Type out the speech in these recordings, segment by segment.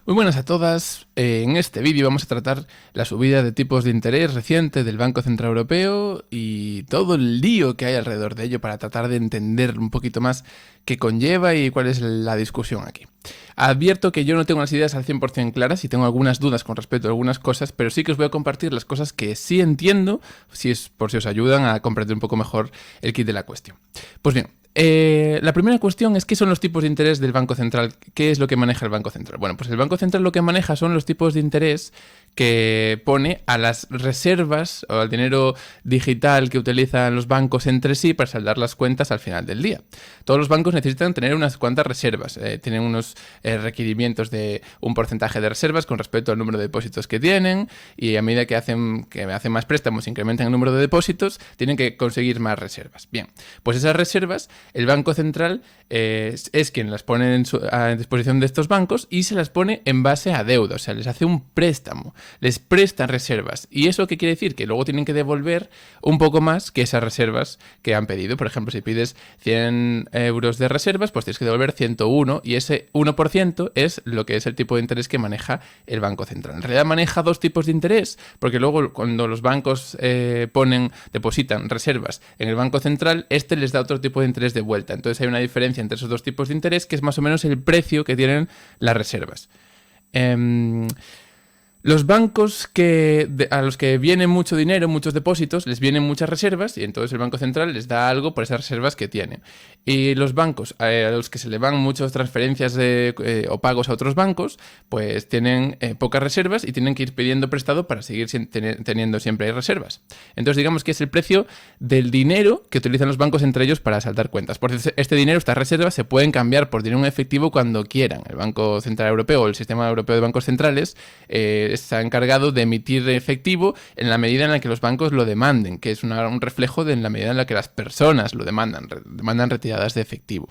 Muy buenas a todas. En este vídeo vamos a tratar la subida de tipos de interés reciente del Banco Central Europeo y todo el lío que hay alrededor de ello para tratar de entender un poquito más qué conlleva y cuál es la discusión aquí. Advierto que yo no tengo las ideas al 100% claras y tengo algunas dudas con respecto a algunas cosas, pero sí que os voy a compartir las cosas que sí entiendo, por si os ayudan a comprender un poco mejor el kit de la cuestión. Pues bien, la primera cuestión es ¿qué son los tipos de interés del Banco Central? ¿Qué es lo que maneja el Banco Central? Bueno, pues el Banco Central lo que maneja son los tipos de interés que pone a las reservas o al dinero digital que utilizan los bancos entre sí para saldar las cuentas al final del día. Todos los bancos necesitan tener unas cuantas reservas, tienen unos requerimientos de un porcentaje de reservas con respecto al número de depósitos que tienen, y a medida que hacen más préstamos, incrementan el número de depósitos, tienen que conseguir más reservas. Bien, pues esas reservas el Banco Central es quien las pone a disposición de estos bancos y se las pone en base a deuda, o sea, les hace un préstamo, les presta reservas. ¿Y eso qué quiere decir? Que luego tienen que devolver un poco más que esas reservas que han pedido. Por ejemplo, si pides 100 euros de reservas, pues tienes que devolver 101, y ese 1% es lo que es el tipo de interés que maneja el Banco Central. En realidad maneja dos tipos de interés, porque luego cuando los bancos depositan reservas en el Banco Central, este les da otro tipo de interés de vuelta. Entonces hay una diferencia entre esos dos tipos de interés, que es más o menos el precio que tienen las reservas. Los bancos a los que viene mucho dinero, muchos depósitos, les vienen muchas reservas, y entonces el Banco Central les da algo por esas reservas que tienen. Y los bancos a los que se le van muchas transferencias o pagos a otros bancos, pues tienen pocas reservas y tienen que ir pidiendo prestado para seguir teniendo siempre reservas. Entonces digamos que es el precio del dinero que utilizan los bancos entre ellos para saldar cuentas. Por este dinero, estas reservas, se pueden cambiar por dinero en efectivo cuando quieran. El Banco Central Europeo o el Sistema Europeo de Bancos Centrales está encargado de emitir efectivo en la medida en la que los bancos lo demanden, que es un reflejo de en la medida en la que las personas lo demandan retiradas de efectivo.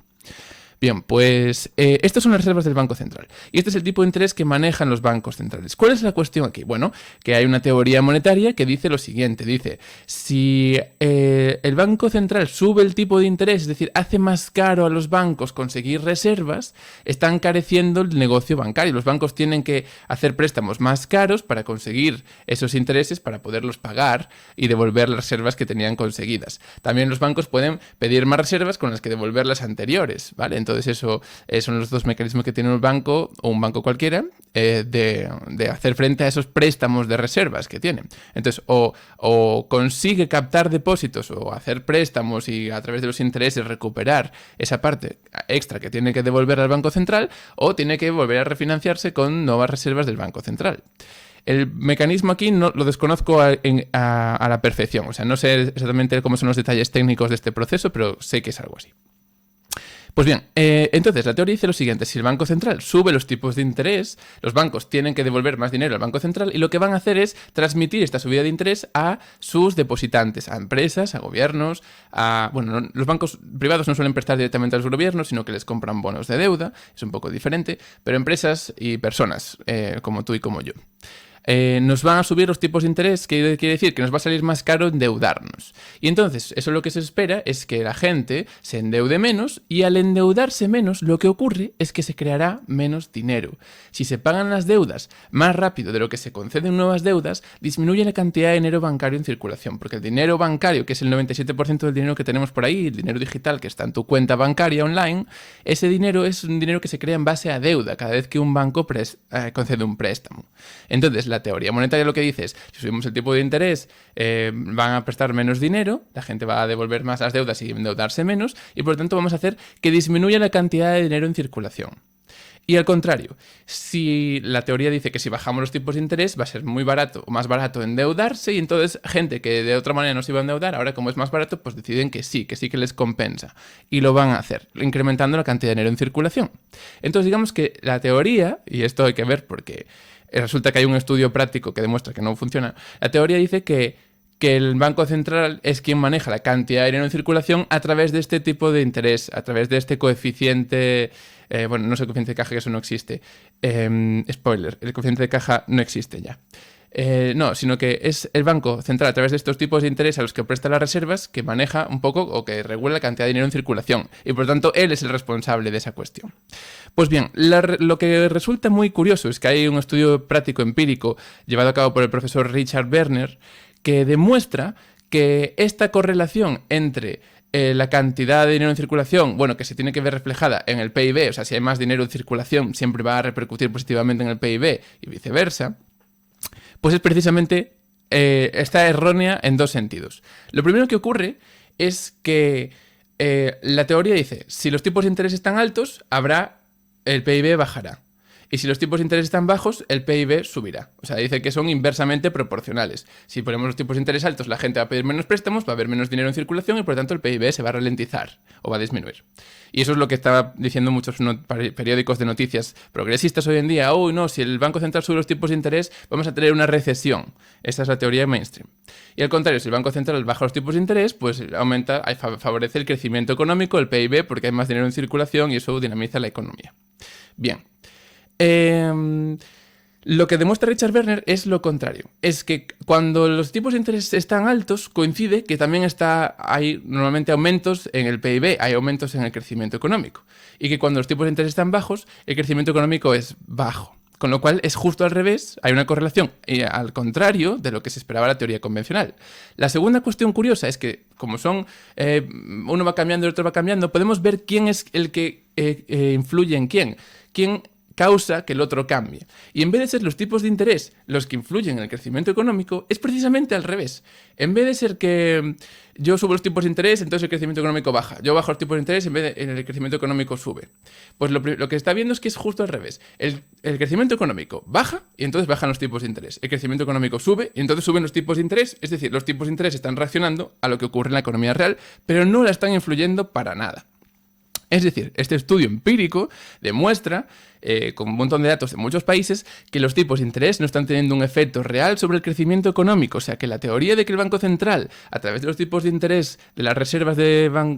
Bien, pues estas son las reservas del Banco Central. Y este es el tipo de interés que manejan los bancos centrales. ¿Cuál es la cuestión aquí? Bueno, que hay una teoría monetaria que dice lo siguiente. Dice, si el Banco Central sube el tipo de interés, es decir, hace más caro a los bancos conseguir reservas, está encareciendo el negocio bancario. Los bancos tienen que hacer préstamos más caros para conseguir esos intereses, para poderlos pagar y devolver las reservas que tenían conseguidas. También los bancos pueden pedir más reservas con las que devolver las anteriores, ¿vale? Entonces eso son los dos mecanismos que tiene un banco, o un banco cualquiera, de hacer frente a esos préstamos de reservas que tienen. Entonces o consigue captar depósitos o hacer préstamos y a través de los intereses recuperar esa parte extra que tiene que devolver al Banco Central, o tiene que volver a refinanciarse con nuevas reservas del Banco Central. El mecanismo aquí no lo desconozco a la perfección, o sea, no sé exactamente cómo son los detalles técnicos de este proceso, pero sé que es algo así. Pues bien, entonces la teoría dice lo siguiente: si el Banco Central sube los tipos de interés, los bancos tienen que devolver más dinero al Banco Central, y lo que van a hacer es transmitir esta subida de interés a sus depositantes, a empresas, a gobiernos, los bancos privados no suelen prestar directamente a los gobiernos, sino que les compran bonos de deuda, es un poco diferente, pero empresas y personas como tú y como yo. Nos van a subir los tipos de interés, que quiere decir que nos va a salir más caro endeudarnos. Y entonces, eso lo que se espera es que la gente se endeude menos, y al endeudarse menos, lo que ocurre es que se creará menos dinero. Si se pagan las deudas más rápido de lo que se conceden nuevas deudas, disminuye la cantidad de dinero bancario en circulación, porque el dinero bancario, que es el 97% del dinero que tenemos por ahí, el dinero digital que está en tu cuenta bancaria online, ese dinero es un dinero que se crea en base a deuda cada vez que un banco concede un préstamo. Entonces, la teoría monetaria lo que dice es, si subimos el tipo de interés, van a prestar menos dinero, la gente va a devolver más las deudas y endeudarse menos, y por lo tanto vamos a hacer que disminuya la cantidad de dinero en circulación. Y al contrario, si la teoría dice que si bajamos los tipos de interés va a ser muy barato o más barato endeudarse, y entonces gente que de otra manera no se iba a endeudar, ahora como es más barato, pues deciden que sí que les compensa, y lo van a hacer, incrementando la cantidad de dinero en circulación. Entonces digamos que la teoría, y esto hay que ver porque resulta que hay un estudio práctico que demuestra que no funciona, la teoría dice que el Banco Central es quien maneja la cantidad de dinero en circulación a través de este tipo de interés, a través de este coeficiente, no sé, el coeficiente de caja, que eso no existe. Spoiler, el coeficiente de caja no existe ya. No, sino que es el Banco Central, a través de estos tipos de interés a los que presta las reservas, que maneja un poco o que regula la cantidad de dinero en circulación. Y por lo tanto, él es el responsable de esa cuestión. Pues bien, lo que resulta muy curioso es que hay un estudio práctico empírico llevado a cabo por el profesor Richard Werner que demuestra que esta correlación entre la cantidad de dinero en circulación, bueno, que se tiene que ver reflejada en el PIB, o sea, si hay más dinero en circulación, siempre va a repercutir positivamente en el PIB y viceversa, pues es precisamente, está errónea en dos sentidos. Lo primero que ocurre es que la teoría dice, si los tipos de interés están altos, el PIB bajará. Y si los tipos de interés están bajos, el PIB subirá. O sea, dice que son inversamente proporcionales. Si ponemos los tipos de interés altos, la gente va a pedir menos préstamos, va a haber menos dinero en circulación y por lo tanto el PIB se va a ralentizar o va a disminuir. Y eso es lo que estaba diciendo muchos periódicos de noticias progresistas hoy en día. Oh, no, si el Banco Central sube los tipos de interés, vamos a tener una recesión. Esta es la teoría mainstream. Y al contrario, si el Banco Central baja los tipos de interés, pues favorece el crecimiento económico, el PIB, porque hay más dinero en circulación y eso dinamiza la economía. Bien. Lo que demuestra Richard Werner es lo contrario. Es que cuando los tipos de interés están altos, coincide que también hay normalmente aumentos en el PIB, hay aumentos en el crecimiento económico. Y que cuando los tipos de interés están bajos, el crecimiento económico es bajo. Con lo cual es justo al revés, hay una correlación al contrario de lo que se esperaba la teoría convencional. La segunda cuestión curiosa es que, como uno va cambiando y el otro va cambiando, podemos ver quién es el que influye en quién causa que el otro cambie. Y en vez de ser los tipos de interés los que influyen en el crecimiento económico, es precisamente al revés. En vez de ser que yo subo los tipos de interés, entonces el crecimiento económico baja. Yo bajo los tipos de interés, el crecimiento económico sube. Pues lo que está viendo es que es justo al revés. El crecimiento económico baja y entonces bajan los tipos de interés. El crecimiento económico sube y entonces suben los tipos de interés. Es decir, los tipos de interés están reaccionando a lo que ocurre en la economía real, pero no la están influyendo para nada. Es decir, este estudio empírico demuestra, con un montón de datos de muchos países, que los tipos de interés no están teniendo un efecto real sobre el crecimiento económico. O sea, que la teoría de que el Banco Central, a través de los tipos de interés de las reservas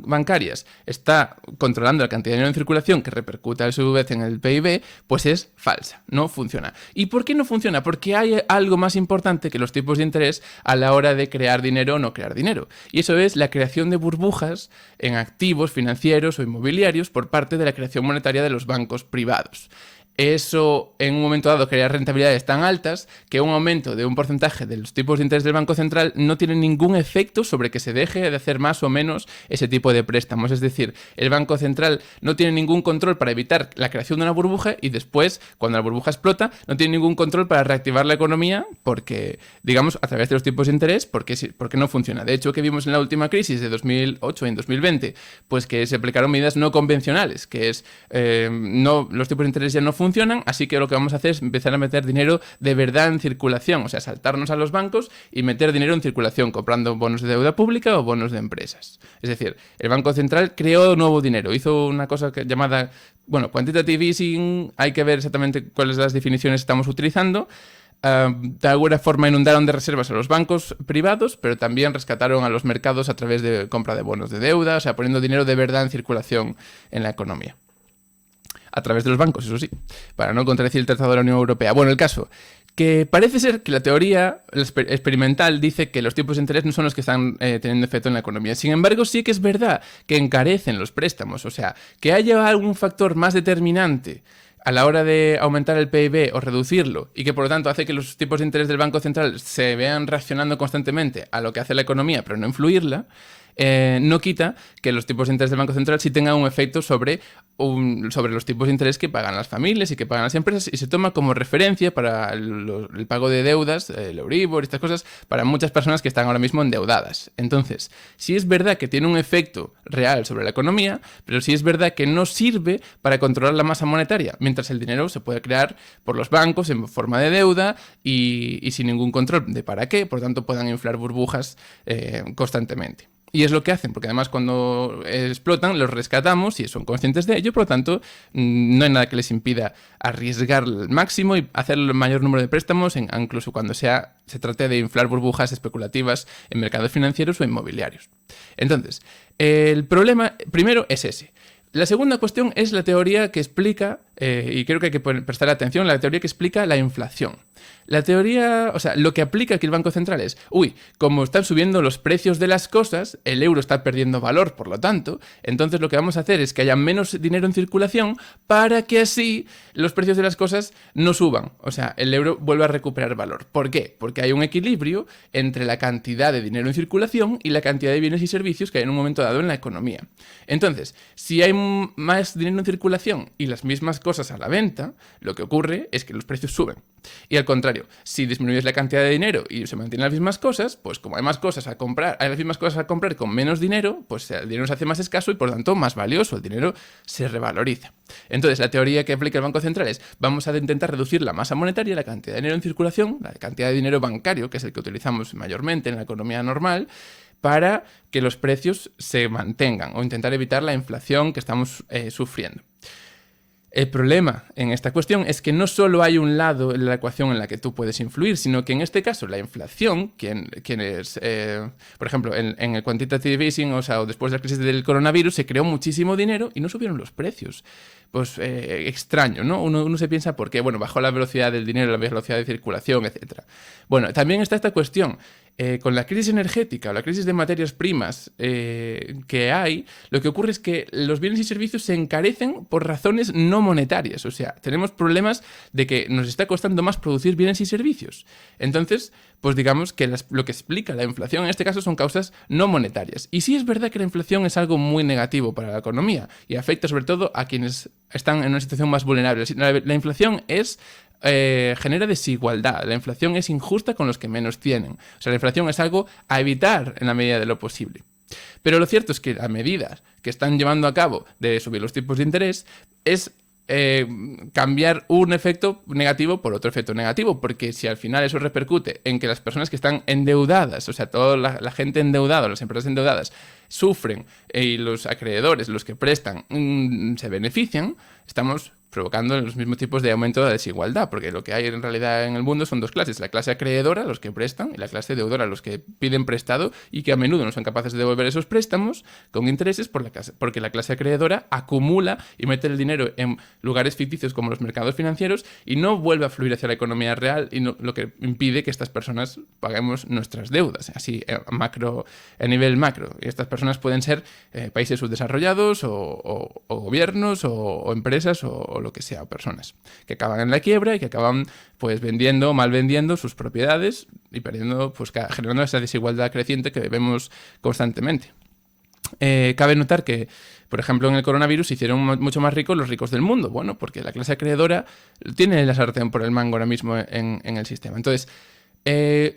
bancarias, está controlando la cantidad de dinero en circulación que repercute a su vez en el PIB, pues es falsa, no funciona. ¿Y por qué no funciona? Porque hay algo más importante que los tipos de interés a la hora de crear dinero o no crear dinero. Y eso es la creación de burbujas en activos financieros o inmobiliarios por parte de la creación monetaria de los bancos privados. Eso, en un momento dado, crea rentabilidades tan altas que un aumento de un porcentaje de los tipos de interés del Banco Central no tiene ningún efecto sobre que se deje de hacer más o menos ese tipo de préstamos. Es decir, el Banco Central no tiene ningún control para evitar la creación de una burbuja y después, cuando la burbuja explota, no tiene ningún control para reactivar la economía porque, digamos, a través de los tipos de interés, porque no funciona. De hecho, que vimos en la última crisis de 2008 y en 2020, pues que se aplicaron medidas no convencionales, que es, los tipos de interés ya no funcionan, así que lo que vamos a hacer es empezar a meter dinero de verdad en circulación, o sea, saltarnos a los bancos y meter dinero en circulación, comprando bonos de deuda pública o bonos de empresas. Es decir, el Banco Central creó nuevo dinero, hizo una cosa llamada, quantitative easing, hay que ver exactamente cuáles las definiciones estamos utilizando. De alguna forma inundaron de reservas a los bancos privados, pero también rescataron a los mercados a través de compra de bonos de deuda, o sea, poniendo dinero de verdad en circulación en la economía. A través de los bancos, eso sí, para no contradecir el Tratado de la Unión Europea. Bueno, el caso, que parece ser que la teoría experimental dice que los tipos de interés no son los que están teniendo efecto en la economía. Sin embargo, sí que es verdad que encarecen los préstamos, o sea, que haya algún factor más determinante a la hora de aumentar el PIB o reducirlo y que por lo tanto hace que los tipos de interés del Banco Central se vean reaccionando constantemente a lo que hace la economía, pero no influirla, no quita que los tipos de interés del Banco Central sí tengan un efecto sobre los tipos de interés que pagan las familias y que pagan las empresas y se toma como referencia para el pago de deudas, el Euribor y estas cosas, para muchas personas que están ahora mismo endeudadas. Entonces, sí es verdad que tiene un efecto real sobre la economía, pero sí es verdad que no sirve para controlar la masa monetaria, mientras el dinero se puede crear por los bancos en forma de deuda y sin ningún control de para qué, por lo tanto puedan inflar burbujas constantemente. Y es lo que hacen, porque además cuando explotan los rescatamos y son conscientes de ello, por lo tanto no hay nada que les impida arriesgar al máximo y hacer el mayor número de préstamos, incluso cuando se trate de inflar burbujas especulativas en mercados financieros o inmobiliarios. Entonces, el problema primero es ese. La segunda cuestión es la teoría que explica, y creo que hay que prestar atención, la teoría que explica la inflación. La teoría, o sea, lo que aplica aquí el Banco Central es, como están subiendo los precios de las cosas, el euro está perdiendo valor, por lo tanto, entonces lo que vamos a hacer es que haya menos dinero en circulación para que así los precios de las cosas no suban. O sea, el euro vuelve a recuperar valor. ¿Por qué? Porque hay un equilibrio entre la cantidad de dinero en circulación y la cantidad de bienes y servicios que hay en un momento dado en la economía. Entonces, si hay más dinero en circulación y las mismas cosas a la venta, lo que ocurre es que los precios suben. Y al contrario, si disminuyes la cantidad de dinero y se mantienen las mismas cosas, pues como hay más cosas a comprar, hay las mismas cosas a comprar con menos dinero, pues el dinero se hace más escaso y por lo tanto más valioso, el dinero se revaloriza. Entonces la teoría que aplica el Banco Central es, vamos a intentar reducir la masa monetaria, la cantidad de dinero en circulación, la cantidad de dinero bancario, que es el que utilizamos mayormente en la economía normal, para que los precios se mantengan o intentar evitar la inflación que estamos sufriendo. El problema en esta cuestión es que no solo hay un lado en la ecuación en la que tú puedes influir, sino que en este caso la inflación, por ejemplo, en el quantitative easing, o después de la crisis del coronavirus, se creó muchísimo dinero y no subieron los precios. Pues extraño, ¿no? Uno se piensa por qué, bajó la velocidad del dinero, la velocidad de circulación, etc. Bueno, también está esta cuestión. Con la crisis energética o la crisis de materias primas que hay, lo que ocurre es que los bienes y servicios se encarecen por razones no monetarias. O sea, tenemos problemas de que nos está costando más producir bienes y servicios. Entonces, pues digamos que lo que explica la inflación en este caso son causas no monetarias. Y sí es verdad que la inflación es algo muy negativo para la economía y afecta sobre todo a quienes están en una situación más vulnerable. La inflación genera desigualdad. La inflación es injusta con los que menos tienen. O sea, la inflación es algo a evitar en la medida de lo posible. Pero lo cierto es que las medidas que están llevando a cabo de subir los tipos de interés es cambiar un efecto negativo por otro efecto negativo, porque si al final eso repercute en que las personas que están endeudadas, o sea, toda la gente endeudada, las empresas endeudadas, sufren y los acreedores, los que prestan, se benefician, estamos provocando los mismos tipos de aumento de la desigualdad, porque lo que hay en realidad en el mundo son dos clases, la clase acreedora, los que prestan, y la clase deudora, los que piden prestado y que a menudo no son capaces de devolver esos préstamos con intereses porque la clase acreedora acumula y mete el dinero en lugares ficticios como los mercados financieros y no vuelve a fluir hacia la economía real, y lo que impide que estas personas paguemos nuestras deudas, así a nivel macro. Y estas personas pueden ser países subdesarrollados o gobiernos o empresas o lo que sea, o personas que acaban en la quiebra y que acaban pues mal vendiendo sus propiedades y perdiendo, pues generando esa desigualdad creciente que vemos constantemente. Cabe notar que, por ejemplo, en el coronavirus se hicieron mucho más ricos los ricos del mundo. Bueno, porque la clase acreedora tiene la sartén por el mango ahora mismo en el sistema. Entonces,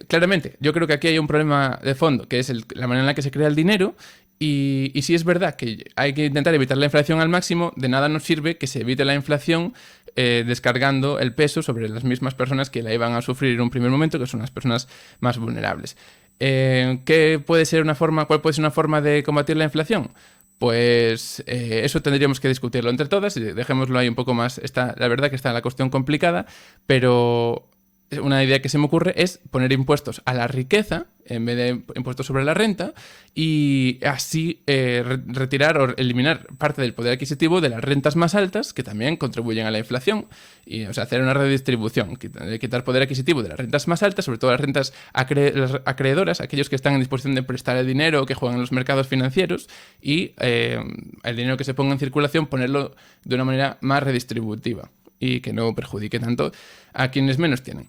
claramente, yo creo que aquí hay un problema de fondo, que es la manera en la que se crea el dinero. Y sí es verdad que hay que intentar evitar la inflación al máximo, de nada nos sirve que se evite la inflación descargando el peso sobre las mismas personas que la iban a sufrir en un primer momento, que son las personas más vulnerables. ¿Cuál puede ser una forma de combatir la inflación? Pues eso tendríamos que discutirlo entre todas y dejémoslo ahí un poco más. La verdad que está la cuestión complicada, pero una idea que se me ocurre es poner impuestos a la riqueza en vez de impuestos sobre la renta y así retirar o eliminar parte del poder adquisitivo de las rentas más altas que también contribuyen a la inflación y hacer una redistribución, quitar poder adquisitivo de las rentas más altas, sobre todo las rentas acreedoras, aquellos que están en disposición de prestar el dinero, que juegan en los mercados financieros y el dinero que se ponga en circulación ponerlo de una manera más redistributiva y que no perjudique tanto a quienes menos tienen.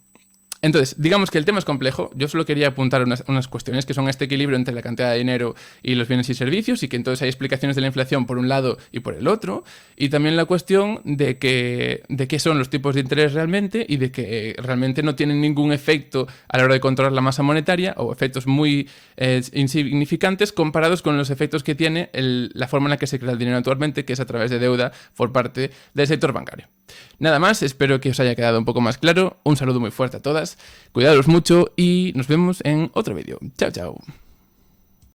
Entonces, digamos que el tema es complejo. Yo solo quería apuntar unas cuestiones que son este equilibrio entre la cantidad de dinero y los bienes y servicios y que entonces hay explicaciones de la inflación por un lado y por el otro. Y también la cuestión de qué son los tipos de interés realmente y de que realmente no tienen ningún efecto a la hora de controlar la masa monetaria o efectos muy insignificantes comparados con los efectos que tiene la forma en la que se crea el dinero actualmente, que es a través de deuda por parte del sector bancario. Nada más, espero que os haya quedado un poco más claro. Un saludo muy fuerte a todas. Cuidados mucho y nos vemos en otro vídeo. Chao, chao.